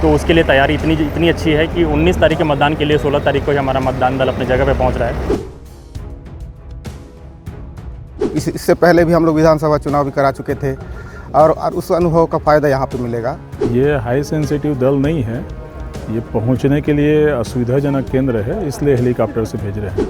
तो उसके लिए तैयारी इतनी अच्छी है कि 19 तारीख के मतदान के लिए 16 तारीख को ही हमारा मतदान दल अपनी जगह पे पहुंच रहा है। इससे पहले भी हम लोग विधानसभा चुनाव भी करा चुके थे और उस अनुभव का फ़ायदा यहाँ पे मिलेगा। ये हाई सेंसिटिव दल नहीं है, ये पहुँचने के लिए असुविधाजनक केंद्र है, इसलिए हेलीकॉप्टर से भेज रहे हैं।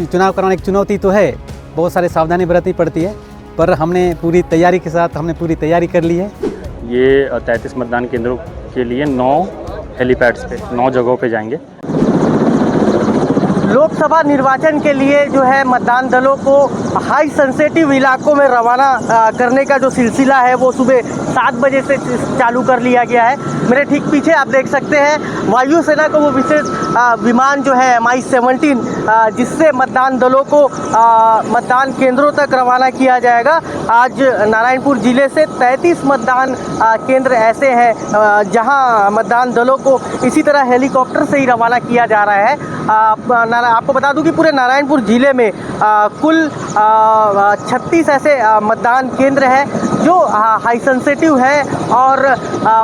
चुनाव कराना एक चुनौती तो है, बहुत सारी सावधानी बरतनी पड़ती है, पर हमने पूरी तैयारी के साथ पूरी तैयारी कर ली है। ये 33 मतदान केंद्रों के लिए 9 हेलीपैड्स पे 9 जगहों पे जाएंगे। लोकसभा निर्वाचन के लिए जो है मतदान दलों को हाई सेंसिटिव इलाकों में रवाना करने का जो सिलसिला है वो सुबह 7 बजे से चालू कर लिया गया है। मेरे ठीक पीछे आप देख सकते हैं वायुसेना का वो विशेष विमान जो है Mi-17 जिससे मतदान दलों को मतदान केंद्रों तक रवाना किया जाएगा। आज नारायणपुर ज़िले से 33 मतदान केंद्र ऐसे हैं जहां मतदान दलों को इसी तरह हेलीकॉप्टर से ही रवाना किया जा रहा है। आपको बता दूं कि पूरे नारायणपुर ज़िले में कुल 36 ऐसे मतदान केंद्र हैं जो हाई सेंसिटिव है और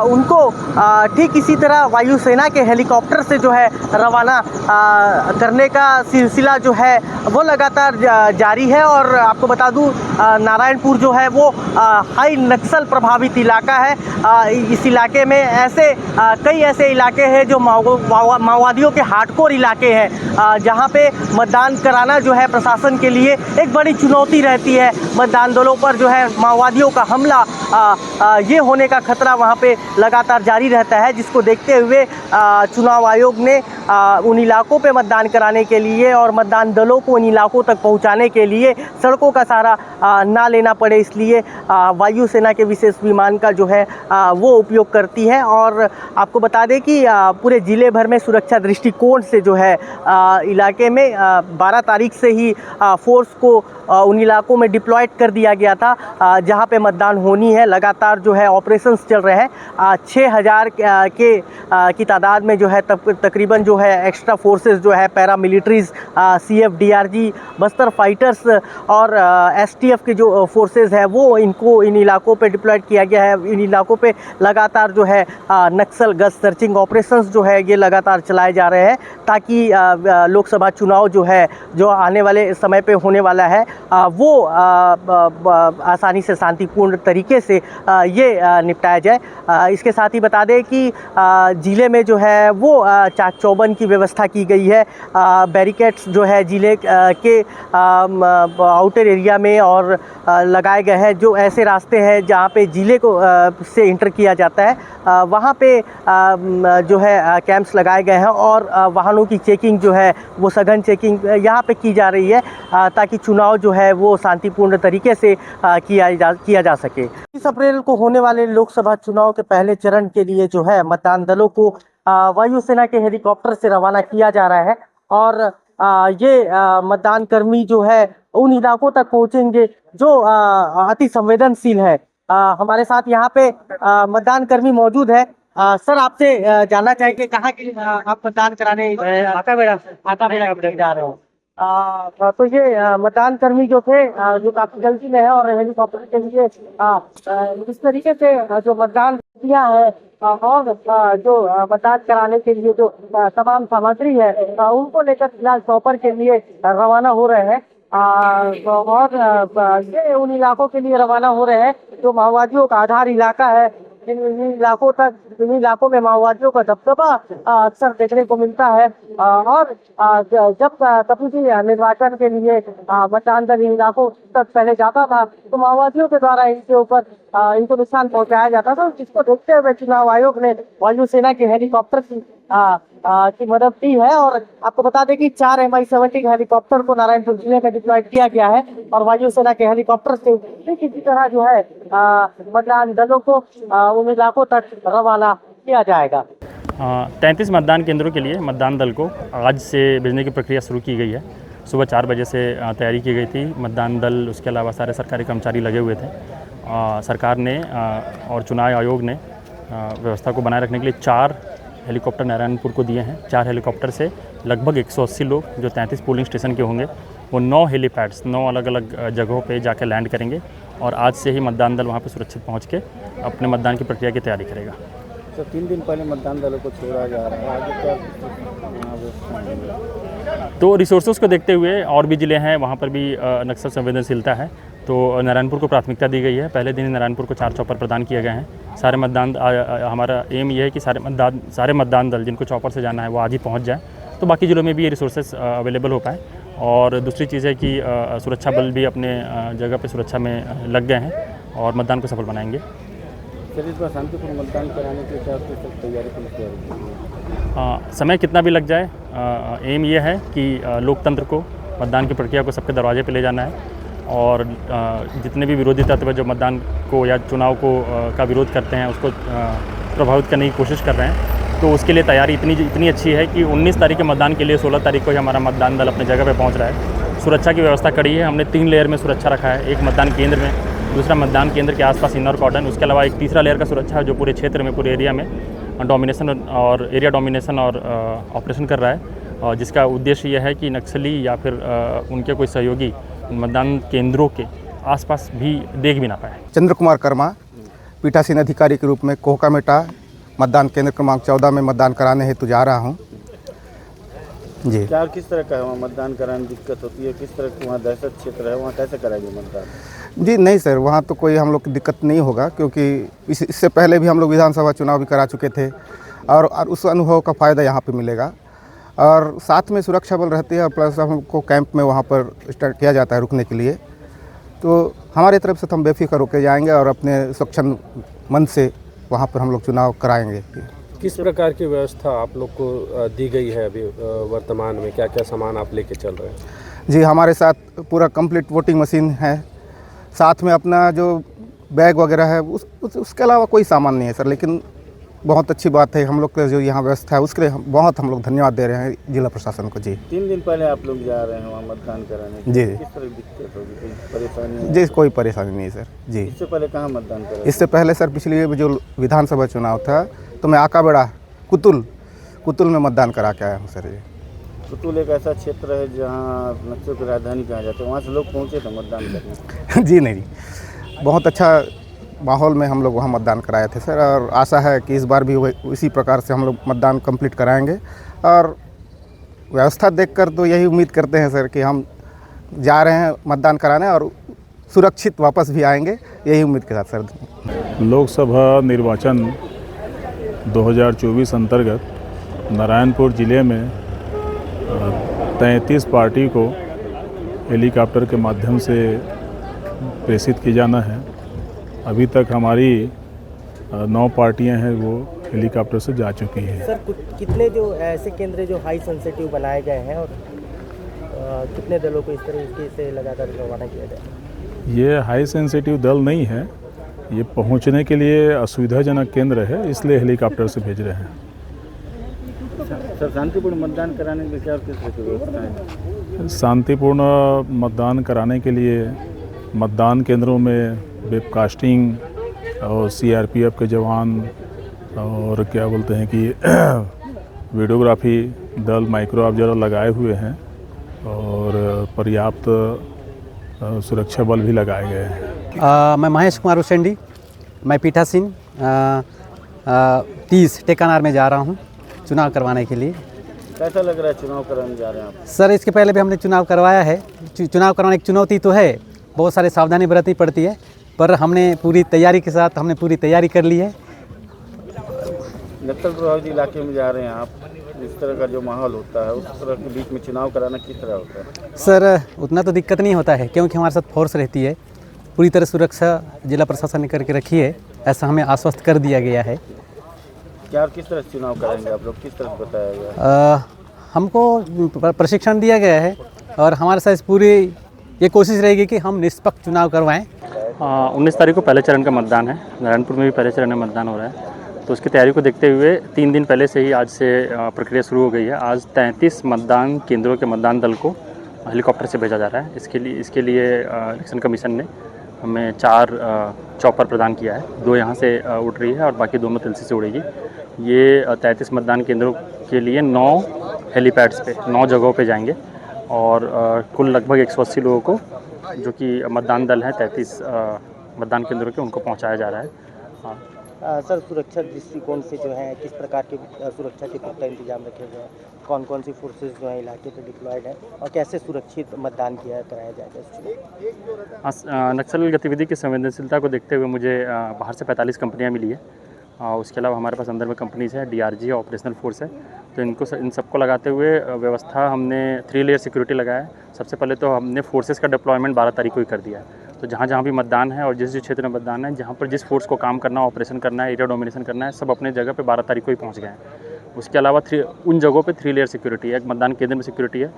उनको ठीक इसी तरह वायुसेना के हेलीकॉप्टर से जो है रवाना करने का सिलसिला जो है वो लगातार जारी है। और आपको बता दूं नारायणपुर जो है वो हाई नक्सल प्रभावित इलाका है। इस इलाके में ऐसे कई ऐसे इलाके हैं जो माओवादियों के हार्डकोर इलाके हैं जहां पे मतदान कराना जो है प्रशासन के लिए एक बड़ी चुनौती रहती है। मतदान दलों पर जो है माओवादियों का हमला ये होने का खतरा वहां पे लगातार जारी रहता है, जिसको देखते हुए चुनाव आयोग ने उन इलाकों पे मतदान कराने के लिए और मतदान दलों को उन इलाकों तक पहुंचाने के लिए सड़कों का सहारा ना लेना पड़े, इसलिए वायुसेना के विशेष विमान का जो है वो उपयोग करती है। और आपको बता दें कि पूरे ज़िले भर में सुरक्षा दृष्टिकोण से जो है इलाके में 12 तारीख से ही फोर्स को उन इलाकों में डिप्लॉयड कर दिया गया था जहां पे मतदान होनी है। लगातार जो है ऑपरेशंस चल रहे हैं। 6000 की तादाद में जो है तकरीबन जो है एक्स्ट्रा फोर्सेस जो है पैरामिलिट्रीज, CF, DRG, बस्तर फाइटर्स और STF के जो फोर्सेस है वो इनको इन इलाकों पे डिप्लॉयड किया गया है। इन इलाकों पे लगातार जो है नक्सल गश्त सर्चिंग ऑपरेशंस जो है ये लगातार चलाए जा रहे हैं ताकि लोकसभा चुनाव जो है जो आने वाले समय पे होने वाला है वो आसानी से शांतिपूर्ण तरीके से ये निपटाया जाए। इसके साथ ही बता दें कि ज़िले में जो है वो चाक चौबंद की व्यवस्था की गई है। बैरिकेड्स जो है ज़िले के आउटर एरिया में और लगाए गए हैं। जो ऐसे रास्ते हैं जहाँ पे ज़िले को से इंटर किया जाता है वहाँ पे जो है कैंप्स लगाए गए हैं और वाहनों की चेकिंग जो है वो सघन चेकिंग यहाँ पे की जा रही है ताकि चुनाव जो है वो शांतिपूर्ण तरीके से किया जा सके। 30 अप्रैल को होने वाले लोकसभा चुनाव के पहले चरण के लिए जो है मतदान दलों को वायुसेना के हेलीकॉप्टर से रवाना किया जा रहा है और ये मतदान कर्मी जो है उन इलाकों तक पहुंचेंगे जो अति संवेदनशील है। हमारे साथ यहाँ पे मतदान कर्मी मौजूद है। सर, आपसे जानना चाहेंगे कहाँ के आप मतदान कराने आता बेड़ा जा रहे हो? तो ये मतदान कर्मी जो थे जो काफी जल्दी में है और हेलीकॉप्टर के लिए इस तरीके से जो मतदान किया है और जो मतदान कराने के लिए जो तमाम सामग्री है उनको लेकर फिलहाल चौपर के लिए रवाना हो रहे हैं और ये उन इलाकों के लिए रवाना हो रहे हैं जो माओवादियों का आधार इलाका है। इन इलाकों में माओवादियों का दबदबा अक्सर देखने को मिलता है और जब कभी भी निर्वाचन के लिए मतदान दल इन इलाकों तक पहले जाता था तो माओवादियों के द्वारा इनके ऊपर इनको नुकसान पहुंचाया जाता था, जिसको देखते हुए चुनाव आयोग ने वायुसेना के हेलीकॉप्टर की मदद दी है। और आपको बता दें कि 4 Mi-17 हेलीकॉप्टर को नारायणपुर जिले में डिप्लॉयड किया गया है और वायुसेना के हेलीकॉप्टर से किसी तरह जो है मतदान दलों को उन इलाकों तक रवाना किया जाएगा। 33 मतदान केंद्रों के लिए मतदान दल को आज से भेजने की प्रक्रिया शुरू की गई है। सुबह 4 बजे से तैयारी की गई थी। मतदान दल उसके अलावा सारे सरकारी कर्मचारी लगे हुए थे। सरकार ने और चुनाव आयोग ने व्यवस्था को बनाए रखने के लिए 4 हेलीकॉप्टर नारायणपुर को दिए हैं। 4 हेलीकॉप्टर से लगभग 180 लोग जो 33 पोलिंग स्टेशन के होंगे वो 9 हेलीपैड्स 9 अलग अलग जगहों पे जाकर लैंड करेंगे और आज से ही मतदान दल वहाँ पे सुरक्षित पहुँच के अपने मतदान की प्रक्रिया की तैयारी करेगा। तो 3 दिन पहले मतदान दलों को छोड़ा जा रहा है, आगे क्या व्यवस्था है? तो रिसोर्सेज को देखते हुए और भी ज़िले हैं, वहाँ पर भी नक्सल संवेदनशीलता है, तो नारायणपुर को प्राथमिकता दी गई है। पहले दिन नारायणपुर को 4 चॉपर प्रदान किए गए हैं। सारे मतदान हमारा एम ये है कि सारे मतदान दल जिनको चॉपर से जाना है वो आज ही पहुँच जाएँ, तो बाकी ज़िलों में भी ये रिसोर्सेज अवेलेबल हो पाए। और दूसरी चीज़ है कि सुरक्षा बल भी अपने जगह पे सुरक्षा में लग गए हैं और मतदान को सफल बनाएंगे। सर, इस बार शांतिपूर्ण मतदान कराने के क्या तैयारी की? समय कितना भी लग जाए, एम ये है कि लोकतंत्र को, मतदान की प्रक्रिया को सबके दरवाजे पे ले जाना है और जितने भी विरोधी तत्व जो मतदान को या चुनाव को का विरोध करते हैं उसको प्रभावित करने की कोशिश कर रहे हैं, तो उसके लिए तैयारी इतनी अच्छी है कि 19 तारीख के मतदान के लिए 16 तारीख को ही हमारा मतदान दल अपने जगह पे पहुंच रहा है। सुरक्षा की व्यवस्था कड़ी है, हमने 3 लेयर में सुरक्षा रखा है, एक मतदान केंद्र में, दूसरा मतदान केंद्र के आसपास इनर कॉर्डन, उसके अलावा एक तीसरा लेयर का सुरक्षा है जो पूरे क्षेत्र में, पूरे एरिया में डोमिनेशन और एरिया डोमिनेशन और ऑपरेशन कर रहा है, और जिसका उद्देश्य यह है कि नक्सली या फिर उनके कोई सहयोगी मतदान केंद्रों के आसपास भी देख भी ना पाए। चंद्र कुमार कर्मा पीठासीन अधिकारी के रूप में कोहकामेटा मतदान केंद्र क्रमांक 14 में मतदान कराने हेतु जा रहा हूँ जी। क्या किस तरह का है वहाँ मतदान कराने में दिक्कत होती है? किस तरह की वहाँ दहशत क्षेत्र है, वहाँ कैसे कराएंगे मतदान? जी नहीं सर, वहाँ तो कोई हम लोग की दिक्कत नहीं होगा, क्योंकि इससे पहले भी हम लोग विधानसभा चुनाव भी करा चुके थे और उस अनुभव का फ़ायदा यहाँ पे मिलेगा। और साथ में सुरक्षा बल रहती है और प्लस हमको कैंप में वहाँ पर स्टार्ट किया जाता है रुकने के लिए, तो हमारी तरफ से तो हम बेफिक्र होकर जाएंगे और अपने स्वच्छंद मन से वहाँ पर हम लोग चुनाव कराएंगे। किस प्रकार की व्यवस्था आप लोग को दी गई है अभी वर्तमान में? क्या क्या सामान आप लेके चल रहे हैं? जी, हमारे साथ पूरा कंप्लीट वोटिंग मशीन है, साथ में अपना जो बैग वगैरह है उसके अलावा कोई सामान नहीं है सर। लेकिन बहुत अच्छी बात है, हम लोग का जो यहाँ व्यवस्था है उसके लिए बहुत हम लोग धन्यवाद दे रहे हैं जिला प्रशासन को जी। 3 दिन पहले आप लोग जा रहे हैं वहाँ मतदान कराने जी। किस तरह की दिक्कत होगी, कोई परेशानी? जी, कोई परेशानी नहीं सर जी। इससे पहले कहाँ मतदान करा? इससे पहले सर पिछली जो विधानसभा चुनाव था तो मैं आकाबेड़ा कुतुल में मतदान करा के आया हूँ सर जी। कुतुल एक ऐसा क्षेत्र है जहाँ नक्सल की राजधानी कहा जाता है, वहाँ से लोग पहुँचे थे मतदान करने? जी नहीं, बहुत अच्छा माहौल में हम लोग वहाँ मतदान कराए थे सर, और आशा है कि इस बार भी इसी प्रकार से हम लोग मतदान कंप्लीट कराएंगे। और व्यवस्था देखकर तो यही उम्मीद करते हैं सर कि हम जा रहे हैं मतदान कराने और सुरक्षित वापस भी आएंगे, यही उम्मीद के साथ सर। लोकसभा निर्वाचन 2024 अंतर्गत नारायणपुर ज़िले में 33 पार्टी को हेलीकॉप्टर के माध्यम से प्रेषित किया जाना है। अभी तक हमारी 9 पार्टियां हैं वो हेलीकॉप्टर से जा चुकी हैं। सर, कितने जो ऐसे केंद्र जो हाई सेंसिटिव बनाए गए हैं और कितने दलों को इस तरीके से लगातार रवाना किया जाए? ये हाई सेंसिटिव दल नहीं है, ये पहुंचने के लिए असुविधाजनक केंद्र है, इसलिए हेलीकॉप्टर से भेज रहे हैं। सर, शांतिपूर्ण मतदान कराने के क्या किस तरह की व्यवस्था है? शांतिपूर्ण मतदान कराने के लिए मतदान केंद्रों में वेबकास्टिंग और सीआरपीएफ के जवान और क्या बोलते हैं कि वीडियोग्राफी दल, माइक्रो ऑब्जर्वर लगाए हुए हैं और पर्याप्त सुरक्षा बल भी लगाए गए हैं। मैं महेश कुमार उसेंडी, मैं पीठासीन 30 टेकानार में जा रहा हूँ चुनाव करवाने के लिए। कैसा लग रहा है चुनाव कराने जा रहे हैं आप? सर, इसके पहले भी हमने चुनाव करवाया है। चुनाव करवाने की चुनौती तो है, बहुत सारी सावधानी बरतनी पड़ती है, पर हमने पूरी तैयारी के साथ पूरी तैयारी कर ली है। नक्सल प्रभावित इलाके में जा रहे हैं आप, इस तरह का जो माहौल होता है उस तरह के बीच में चुनाव कराना किस तरह होता है? सर, उतना तो दिक्कत नहीं होता है क्योंकि हमारे साथ फोर्स रहती है, पूरी तरह सुरक्षा जिला प्रशासन ने करके रखी है, ऐसा हमें आश्वस्त कर दिया गया है। क्या और किस तरह से चुनाव कराएंगे आप लोग, किस तरह से बताया गया? हमको प्रशिक्षण दिया गया है और हमारे साथ पूरी ये कोशिश रहेगी कि हम निष्पक्ष चुनाव करवाएं। 19 तारीख को पहले चरण का मतदान है, नारायणपुर में भी पहले चरण में मतदान हो रहा है, तो उसकी तैयारी को देखते हुए 3 दिन पहले से ही आज से प्रक्रिया शुरू हो गई है। आज 33 मतदान केंद्रों के मतदान दल को हेलीकॉप्टर से भेजा जा रहा है। इसके लिए इलेक्शन कमीशन ने हमें 4 चॉपर प्रदान किया है, 2 यहाँ से उड़ रही है और बाकी दोनों तिलसी से उड़ेगी। ये 33 मतदान केंद्रों के लिए 9 हेलीपैड्स पे 9 जगहों पे जाएंगे और कुल लगभग 180 लोगों को, जो कि मतदान दल हैं 33 मतदान केंद्रों के, उनको पहुंचाया जा रहा है। हाँ। सर, सुरक्षा दृष्टिकोण से जो है किस प्रकार के सुरक्षा के पुख्ता इंतजाम रखे गए हैं? कौन कौन सी फोर्सेज जो है इलाके पे डिप्लॉयड है और कैसे सुरक्षित मतदान कराया जाएगा इस चुनाव? नक्सल गतिविधि की संवेदनशीलता को देखते हुए मुझे बाहर से 45 कंपनियां मिली है। उसके अलावा हमारे पास अंदर में कंपनीज है, DRG है, ऑपरेशनल फोर्स है। तो इन सबको लगाते हुए व्यवस्था हमने 3 लेयर सिक्योरिटी लगाया है। सबसे पहले तो हमने फोर्सेस का डिप्लॉयमेंट 12 तारीख को ही कर दिया है। तो जहाँ जहाँ भी मतदान है और जिस क्षेत्र में मतदान है, जहाँ पर जिस फोर्स को काम करना, ऑपरेशन करना है, एरिया डोमिनेशन करना है, सब अपने जगह पे 12 तारीख को ही पहुँच गए हैं। उसके अलावा उन जगहों पे 3 लेयर सिक्योरिटी है। एक मतदान केंद्र में सिक्योरिटी है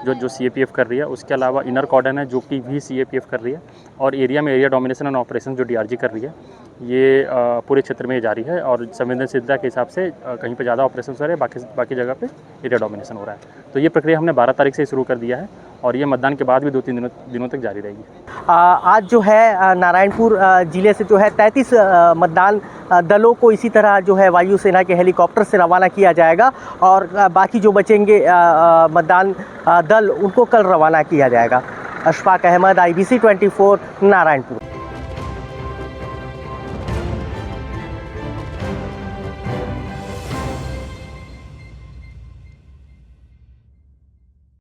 जो CAPF कर रही है। उसके अलावा इनर कॉर्डन है जो कि भी CAPF कर रही है, और एरिया में एरिया डोमिनेशन एंड ऑपरेशन जो DRG कर रही है। ये पूरे क्षेत्र में जारी है और संवेदनशीलता के हिसाब से कहीं पे ज़्यादा ऑपरेशन हो रहे हैं, बाकी जगह पे एरिया डोमिनेशन हो रहा है। तो ये प्रक्रिया हमने 12 तारीख से शुरू कर दिया है और ये मतदान के बाद भी 2-3 दिनों तक जारी रहेगी। आज जो है नारायणपुर ज़िले से जो है 33 मतदान दलों को इसी तरह जो है वायुसेना के हेलीकॉप्टर से रवाना किया जाएगा और बाकी जो बचेंगे मतदान दल उनको कल रवाना किया जाएगा। अशफाक अहमद, IBC 24, नारायणपुर।